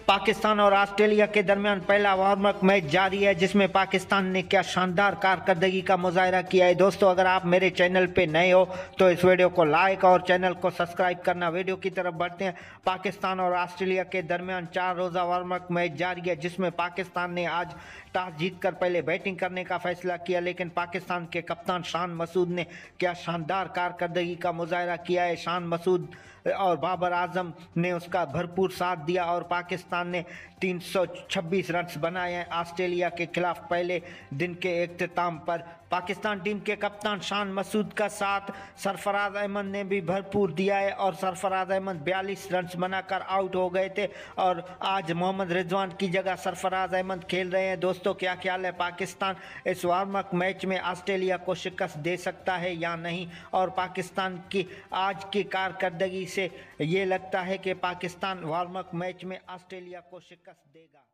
पाकिस्तान और ऑस्ट्रेलिया के दरमियान पहला वार्म अप मैच जारी है, जिसमें पाकिस्तान ने क्या शानदार कारकर्दगी का मुजाहरा किया है। दोस्तों, अगर आप मेरे चैनल पे नए हो तो इस वीडियो को लाइक और चैनल को सब्सक्राइब करना। वीडियो की तरफ बढ़ते हैं। पाकिस्तान और ऑस्ट्रेलिया के दरमियान 4 रोज़ा वार्म अप मैच जारी है, जिसमें पाकिस्तान ने आज टॉस जीतकर पहले बैटिंग करने का फैसला किया, लेकिन पाकिस्तान के कप्तान शान मसूद ने क्या शानदार कारकर्दगी का मुजाहरा किया है। शान मसूद और बाबर आजम ने उसका भरपूर साथ दिया और पाकिस्तान ने 326 रन बनाए हैं ऑस्ट्रेलिया के खिलाफ पहले दिन के इख्तिताम पर। पाकिस्तान टीम के कप्तान शान मसूद का साथ सरफराज अहमद ने भी भरपूर दिया है और सरफराज अहमद 42 रन बनाकर आउट हो गए थे और आज मोहम्मद रिजवान की जगह सरफराज अहमद खेल रहे हैं। दोस्तों, क्या ख्याल है, पाकिस्तान इस वार्म अप मैच में ऑस्ट्रेलिया को शिकस्त दे सकता है या नहीं? और पाकिस्तान की आज की कारकर्दगी से ये लगता है कि पाकिस्तान वार्म अप मैच में ऑस्ट्रेलिया को शिकस्त देगा।